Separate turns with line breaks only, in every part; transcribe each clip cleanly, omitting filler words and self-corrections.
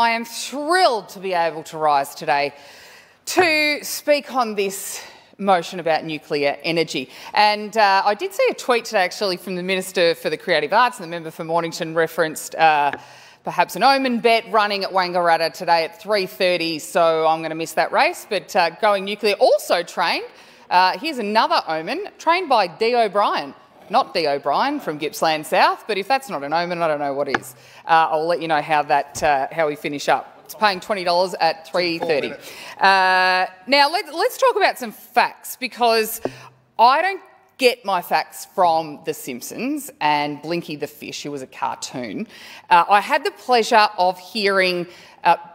I am thrilled to be able to rise today to speak on this motion about nuclear energy. And I did see a tweet today actually from the Minister for the Creative Arts, and the member for Mornington referenced perhaps an omen bet running at Wangaratta today at 3:30, so I'm going to miss that race. But going nuclear, also trained, here's another omen, trained by Dee O'Brien. Not Dee O'Brien from Gippsland South, but if that's not an omen, I don't know what is. I'll let you know how we finish up. It's paying $20 at 3:30. Now, let's talk about some facts, because I don't get my facts from The Simpsons and Blinky the Fish, who was a cartoon. I had the pleasure of hearing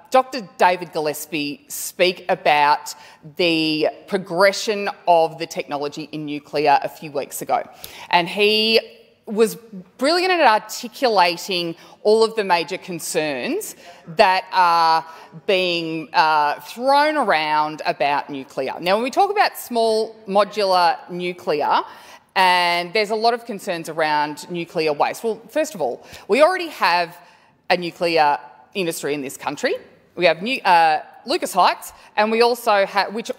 Dr. David Gillespie speak about the progression of the technology in nuclear a few weeks ago. And he was brilliant at articulating all of the major concerns that are being thrown around about nuclear. Now, when we talk about small modular nuclear, and there's a lot of concerns around nuclear waste. Well, first of all, we already have a nuclear industry in this country. We have Lucas Heights, and we also have, which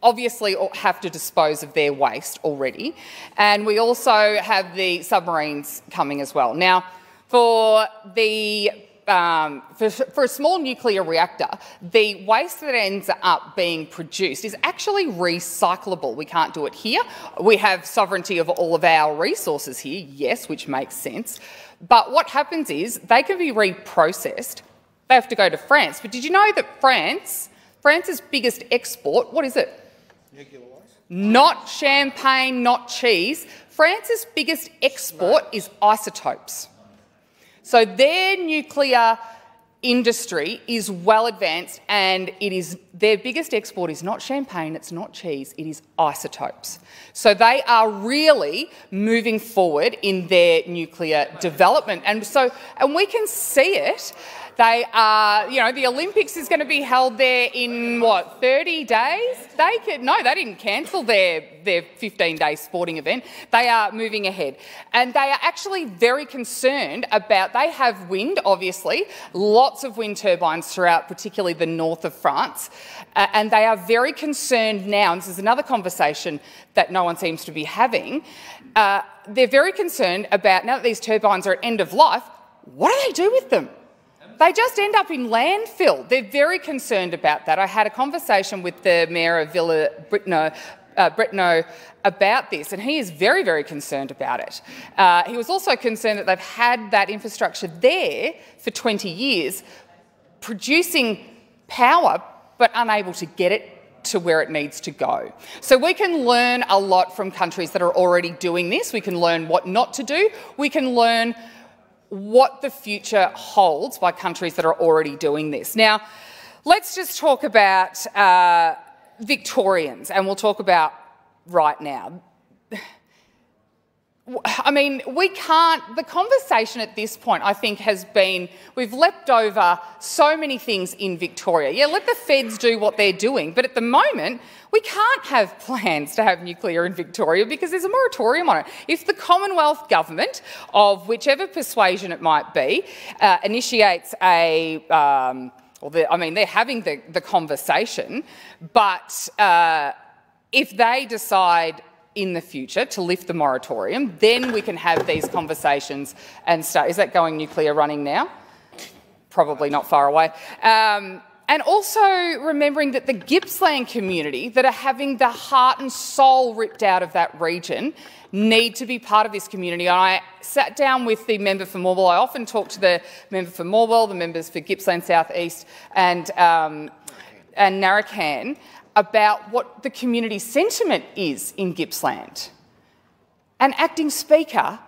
obviously have to dispose of their waste already, and we also have the submarines coming as well. Now, for a small nuclear reactor, the waste that ends up being produced is actually recyclable. We can't do it here. We have sovereignty of all of our resources here, yes, which makes sense. But what happens is they can be reprocessed. They have to go to France. But did you know that France's biggest export, what is it?
Nuclear waste?
Not champagne, not cheese. France's biggest export is isotopes. So their nuclear industry is well advanced, and their biggest export is not champagne, it's not cheese, it is isotopes. So they are really moving forward in their nuclear development. And we can see it. They are, the Olympics is going to be held there in, 30 days? They didn't cancel their 15-day sporting event. They are moving ahead. And they are actually very concerned about, they have wind, obviously, lots of wind turbines throughout, particularly the north of France. And they are very concerned now, and this is another conversation that no one seems to be having, they're very concerned about, now that these turbines are at end of life, what do they do with them? They just end up in landfill. They're very concerned about that. I had a conversation with the Mayor of Villa Bretonneux about this, and he is very, very concerned about it. He was also concerned that they've had that infrastructure there for 20 years, producing power, but unable to get it to where it needs to go. So we can learn a lot from countries that are already doing this. We can learn what not to do. We can learn what the future holds by countries that are already doing this. Now, let's just talk about Victorians, and we'll talk about right now. I mean, the conversation at this point, I think, has been, we've leapt over so many things in Victoria. Yeah, let the feds do what they're doing, but at the moment, we can't have plans to have nuclear in Victoria because there's a moratorium on it. If the Commonwealth Government, of whichever persuasion it might be, initiates they're having the conversation, but if they decide in the future to lift the moratorium, then we can have these conversations and start. Is that going nuclear running now? Probably not far away. And also remembering that the Gippsland community that are having the heart and soul ripped out of that region need to be part of this community. And I sat down with the member for Morwell. I often talk to the member for Morwell, the members for Gippsland South East and Narrabeen about what the community sentiment is in Gippsland. And Acting Speaker,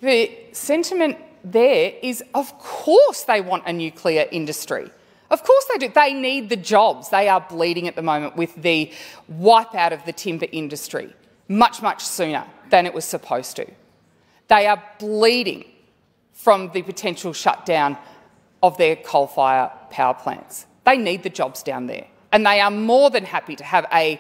the sentiment there is, of course they want a nuclear industry. Of course they do. They need the jobs. They are bleeding at the moment with the wipeout of the timber industry much, much sooner than it was supposed to. They are bleeding from the potential shutdown of their coal-fired power plants. They need the jobs down there. And they are more than happy to have a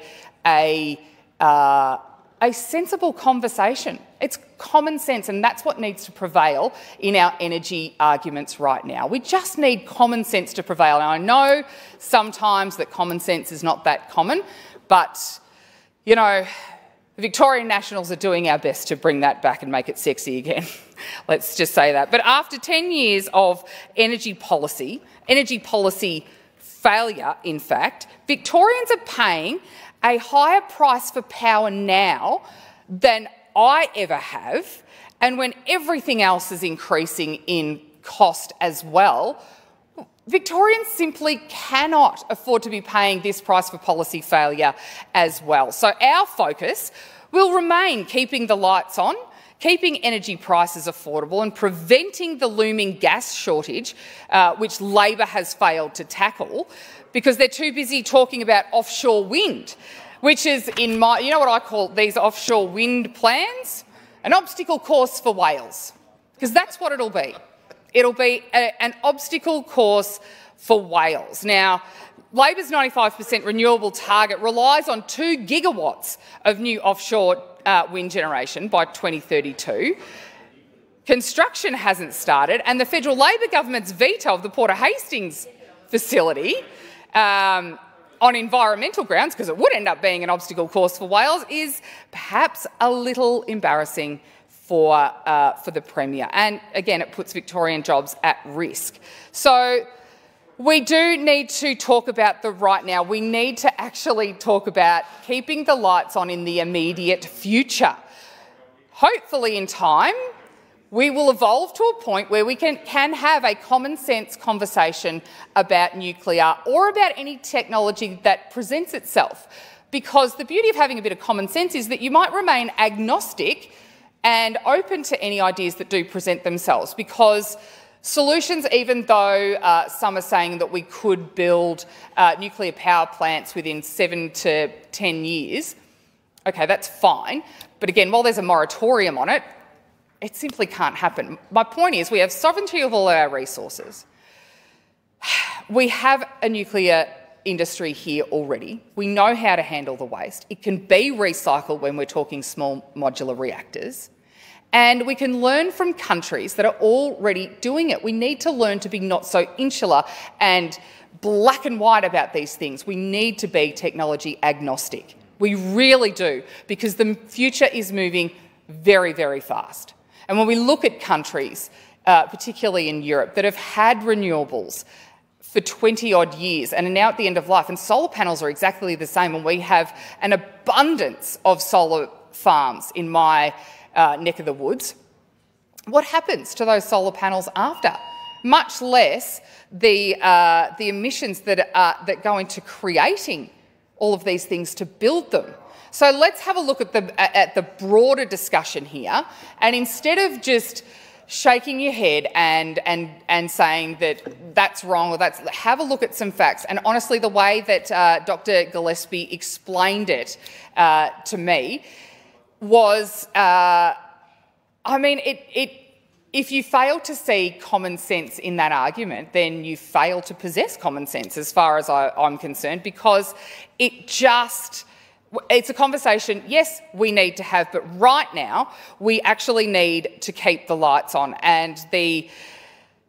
sensible conversation It's common sense, and that's what needs to prevail in our energy arguments right now. We just need common sense to prevail. Now, I know sometimes that common sense is not that common, but, you know, the Victorian Nationals are doing our best to bring that back and make it sexy again. Let's just say that. But after 10 years of energy policy failure, in fact, Victorians are paying a higher price for power now than I ever have, and when everything else is increasing in cost as well, Victorians simply cannot afford to be paying this price for policy failure as well. So our focus will remain keeping the lights on, keeping energy prices affordable and preventing the looming gas shortage, which Labor has failed to tackle because they're too busy talking about offshore wind, which is you know what I call these offshore wind plans? An obstacle course for whales, because that's what it'll be. It'll be an obstacle course for whales. Now, Labor's 95% renewable target relies on 2 gigawatts of new offshore wind generation by 2032. Construction hasn't started, and the federal Labor government's veto of the Port of Hastings facility on environmental grounds, because it would end up being an obstacle course for whales, is perhaps a little embarrassing for the Premier. And again, it puts Victorian jobs at risk. So we do need to talk about the right now. We need to actually talk about keeping the lights on in the immediate future. Hopefully in time, we will evolve to a point where we can have a common sense conversation about nuclear or about any technology that presents itself. Because the beauty of having a bit of common sense is that you might remain agnostic and open to any ideas that do present themselves, because solutions, even though some are saying that we could build nuclear power plants within 7 to 10 years, okay, that's fine. But again, while there's a moratorium on it, it simply can't happen. My point is we have sovereignty of all our resources. We have a nuclear industry here already. We know how to handle the waste. It can be recycled when we're talking small modular reactors. And we can learn from countries that are already doing it. We need to learn to be not so insular and black and white about these things. We need to be technology agnostic. We really do, because the future is moving very, very fast. And when we look at countries, particularly in Europe, that have had renewables for 20-odd years and are now at the end of life, and solar panels are exactly the same, and we have an abundance of solar farms in my neck of the woods, what happens to those solar panels after? Much less the emissions that go into creating all of these things to build them. So let's have a look at the broader discussion here, and instead of just shaking your head and saying that that's wrong or that's, have a look at some facts. And honestly, the way that Dr. Gillespie explained it to me was, I mean, if you fail to see common sense in that argument, then you fail to possess common sense as far as I'm concerned, because it's a conversation, yes, we need to have, but right now we actually need to keep the lights on. And the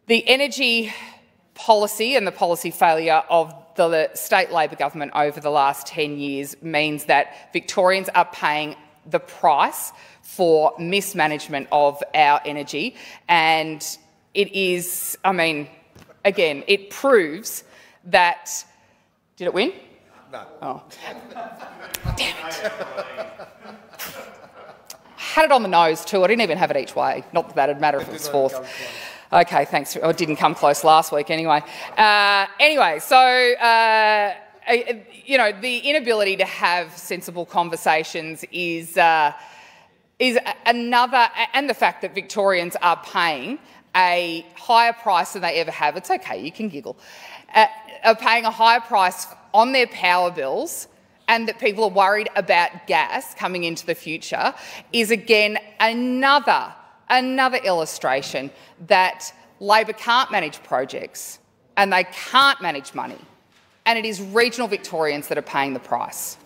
energy policy and the policy failure of the state Labor government over the last 10 years means that Victorians are paying the price for mismanagement of our energy. And it is, I mean, again, it proves that... Did it win? No. Oh. Damn it. Had it on the nose too. I didn't even have it each way. Not that it'd matter if it was fourth. Okay, thanks. Oh, it didn't come close last week anyway. You know, the inability to have sensible conversations is another, and the fact that Victorians are paying a higher price than they ever have. It's okay, you can giggle. Are paying a higher price on their power bills, and that people are worried about gas coming into the future, is again another illustration that Labor can't manage projects and they can't manage money, and it is regional Victorians that are paying the price.